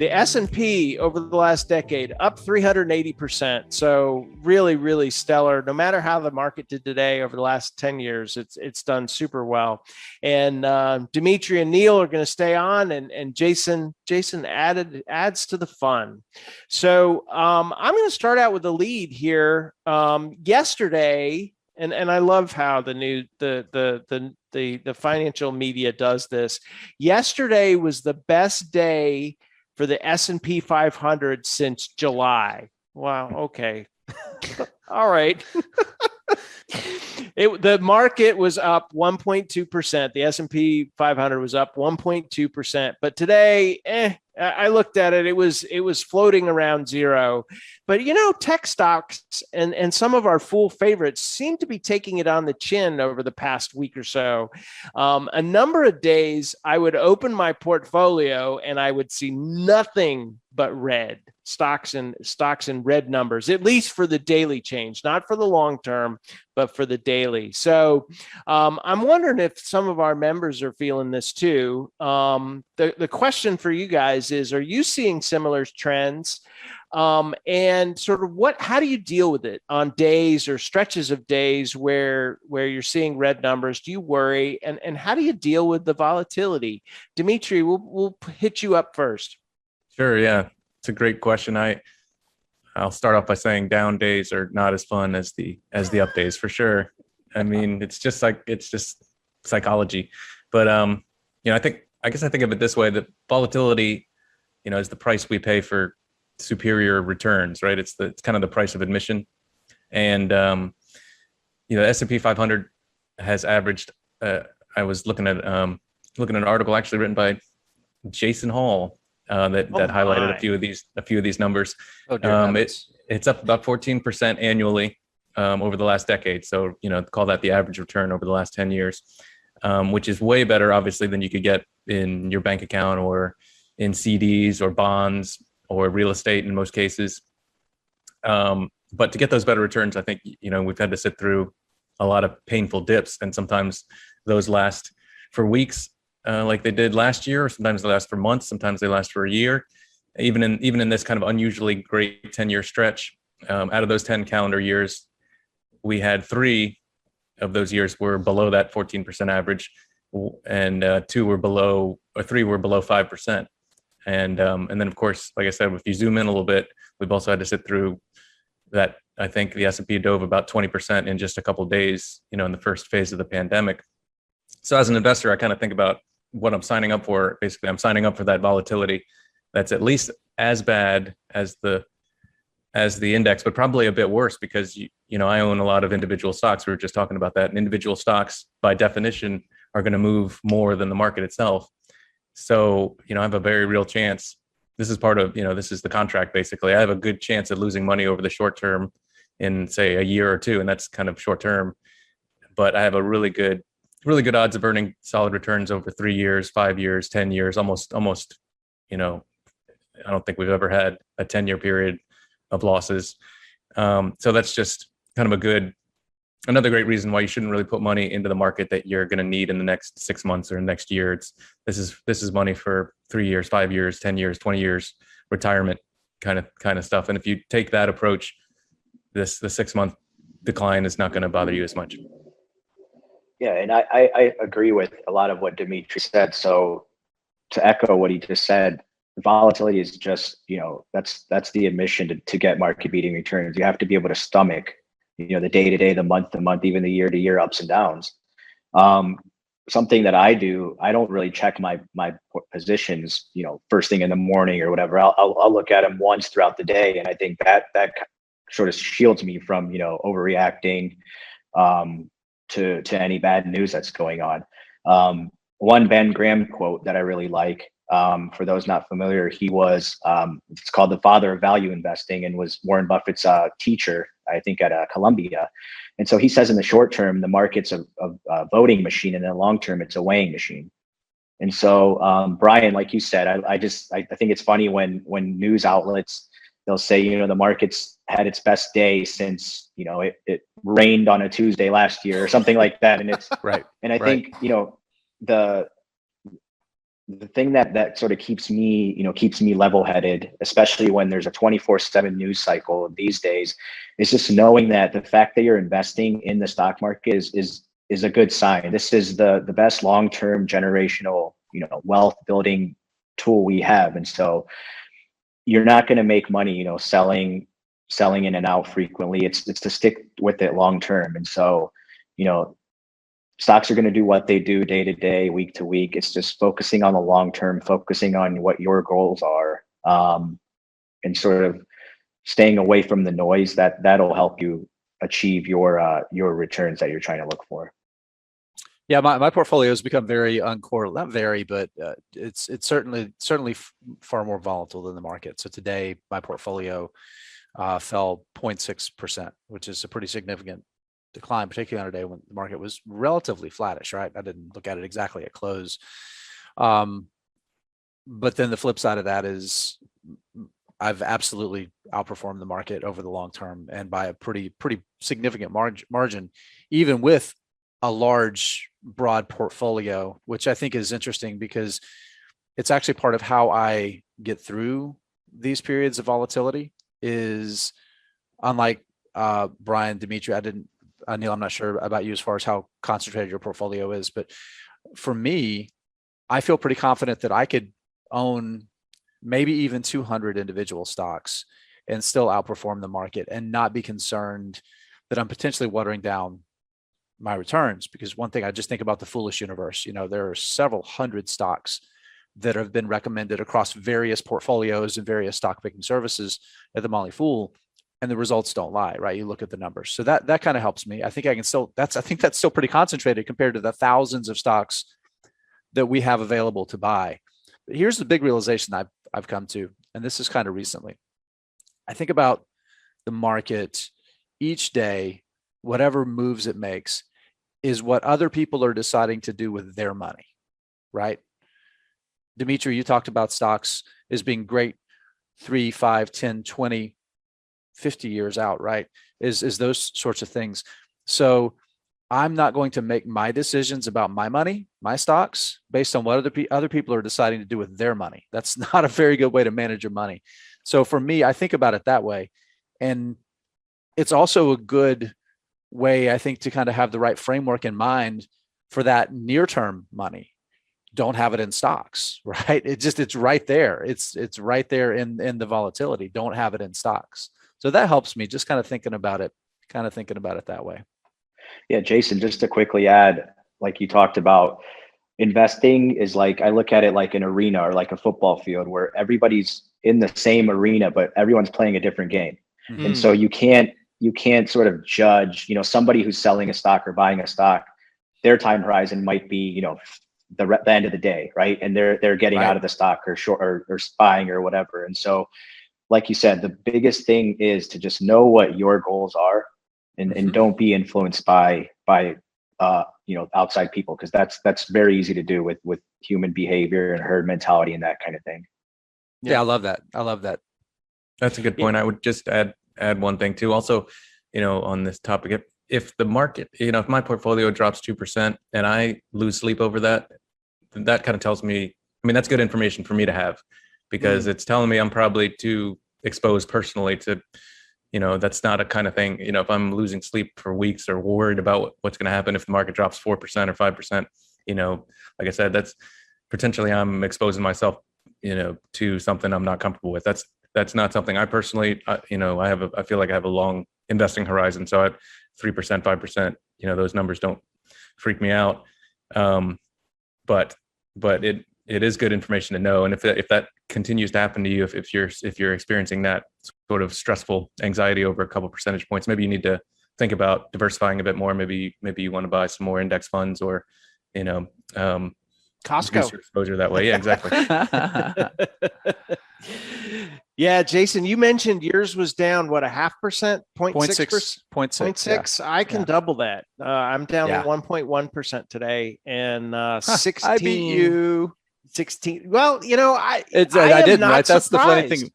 The S&P over the last decade up 380%. So really, really stellar. No matter how the market did today over the last 10 years, it's done super well. And Dimitri and Neil are going to stay on, and Jason adds to the fun. So I'm going to start out with the lead here. Yesterday, and I love how the financial media does this. Yesterday was the best day for the S&P 500 since July. Wow. Okay. All right. The market was up 1.2%. The S&P 500 was up 1.2%. But today, I looked at it. It was floating around zero. But tech stocks and some of our fool favorites seem to be taking it on the chin over the past week or so. A number of days, I would open my portfolio and I would see nothing but red stocks and red numbers, at least for the daily change, not for the long term, but for the daily. So I'm wondering if some of our members are feeling this too. The question for you guys is, are you seeing similar trends? And sort of how do you deal with it on days or stretches of days where you're seeing red numbers? Do you worry? And how do you deal with the volatility? Dimitri, we'll hit you up first. Sure. Yeah. It's a great question. I'll start off by saying down days are not as fun as the up days for sure. I mean, it's just psychology, but I guess I think of it this way: that volatility, is the price we pay for superior returns, right? It's kind of the price of admission. And S&P 500 has averaged. I was looking at an article actually written by Jason Hall that highlighted a few of these numbers. It's up about 14% annually over the last decade. So call that the average return over the last 10 years, which is way better, obviously, than you could get in your bank account or in CDs or bonds or real estate in most cases. But to get those better returns, I think we've had to sit through a lot of painful dips, and sometimes those last for weeks. Like they did last year, or sometimes they last for months, sometimes they last for a year. Even in this kind of unusually great 10-year stretch, out of those 10 calendar years, we had 3 of those years were below that 14% average, and 3 were below 5%. And then of course, like I said, if you zoom in a little bit, we've also had to sit through that. I think the S&P dove about 20% in just a couple of days, in the first phase of the pandemic. So as an investor, I kind of think about what I'm signing up for. Basically, I'm signing up for that volatility that's at least as bad as the index, but probably a bit worse because I own a lot of individual stocks. We were just talking about that, and individual stocks by definition are going to move more than the market itself. So I have a very real chance. This is part of this is the contract basically. I have a good chance of losing money over the short term in say a year or two, and that's kind of short term. But I have a really good odds of earning solid returns over 3 years, 5 years, 10 years, almost, I don't think we've ever had a 10-year period of losses. So that's just kind of another great reason why you shouldn't really put money into the market that you're going to need in the next 6 months or next year. This is money for 3 years, 5 years, 10 years, 20 years, retirement kind of stuff. And if you take that approach, the 6-month decline is not going to bother you as much. Yeah, and I agree with a lot of what Dimitri said. So to echo what he just said, volatility is just, that's the admission to get market beating returns. You have to be able to stomach, the day to day, the month to month, even the year to year ups and downs. Something that I do, I don't really check my positions, first thing in the morning or whatever. I'll look at them once throughout the day, and I think that sort of shields me from overreacting to any bad news that's going on. One Ben Graham quote that I really like, for those not familiar, he was, it's called the father of value investing, and was Warren Buffett's teacher, I think, at Columbia. And so he says in the short term, the market's a voting machine, and in the long term, it's a weighing machine. And so, Brian, like you said, I think it's funny when news outlets, they'll say, the market's had its best day since, it rained on a Tuesday last year or something like that. And it's right. And I think, the thing that sort of keeps me level headed, especially when there's a 24/7 news cycle these days, is just knowing that the fact that you're investing in the stock market is a good sign. This is the best long-term generational, wealth building tool we have. And so you're not going to make money, selling in and out frequently. It's to stick with it long term. And so, stocks are going to do what they do day to day, week to week. It's just focusing on the long term, focusing on what your goals are, and sort of staying away from the noise. That'll help you achieve your returns that you're trying to look for. Yeah, my portfolio has become very uncorrelated, not very, but it's certainly far more volatile than the market. So today my portfolio fell 0.6%, which is a pretty significant decline, particularly on a day when the market was relatively flattish, right? I didn't look at it exactly at close. But then the flip side of that is I've absolutely outperformed the market over the long term, and by a pretty significant margin, even with a large, broad portfolio, which I think is interesting because it's actually part of how I get through these periods of volatility. Is unlike Brian, Dimitri, Neil, I'm not sure about you as far as how concentrated your portfolio is, but for me, I feel pretty confident that I could own maybe even 200 individual stocks and still outperform the market and not be concerned that I'm potentially watering down my returns. Because one thing, I just think about the foolish universe. There are several hundred stocks that have been recommended across various portfolios and various stock picking services at the Motley Fool, and the results don't lie, right? You look at the numbers. So that kind of helps me. I think that's still pretty concentrated compared to the thousands of stocks that we have available to buy. But here's the big realization I've come to, and this is kind of recently. I think about the market each day, whatever moves it makes is what other people are deciding to do with their money, right? Dimitri, you talked about stocks as being great 3, 5, 10, 20, 50 years out, right? Is those sorts of things. So I'm not going to make my decisions about my money, my stocks, based on what other people are deciding to do with their money. That's not a very good way to manage your money. So for me, I think about it that way. And it's also a good way, I think, to kind of have the right framework in mind for that near-term money. Don't have it in stocks, right? It's right there. It's right there in the volatility. Don't have it in stocks. So that helps me just kind of thinking about it that way. Yeah, Jason, just to quickly add, like you talked about, investing is like, I look at it like an arena or like a football field where everybody's in the same arena, but everyone's playing a different game. Mm-hmm. And so you can't sort of judge, somebody who's selling a stock or buying a stock, their time horizon might be, the end of the day, right? And they're getting out of the stock or short or buying or whatever. And so, like you said, the biggest thing is to just know what your goals are, and don't be influenced by outside people, because that's very easy to do with human behavior and herd mentality and that kind of thing. Yeah, I love that. That's a good point. I would just add one thing too. Also, on this topic, if the market, if my portfolio drops 2% and I lose sleep over that kind of tells me, that's good information for me to have, because it's telling me I'm probably too exposed personally to, that's not a kind of thing, if I'm losing sleep for weeks or worried about what's going to happen if the market drops 4% or 5%, like I said, that's potentially I'm exposing myself, to something I'm not comfortable with. That's not something I personally, I feel like I have a long investing horizon. So at 3%, 5%, those numbers don't freak me out. But it is good information to know. And if that continues to happen to you, if you're experiencing that sort of stressful anxiety over a couple percentage points, maybe you need to think about diversifying a bit more. Maybe you want to buy some more index funds, or, Costco exposure that way. Yeah, exactly. Yeah, Jason, you mentioned yours was down, what, 0.5%, 0.6%? 0.6. Yeah. I can double that. I'm down 1.1% today, and 16. I beat you. 16. Well, I didn't. Right? That's surprised. the funny thing.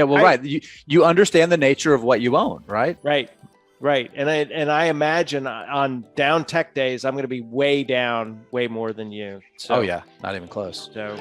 Right. You understand the nature of what you own, right? Right. Right. And I imagine on down tech days, I'm going to be way down, way more than you. So, Oh yeah, not even close. So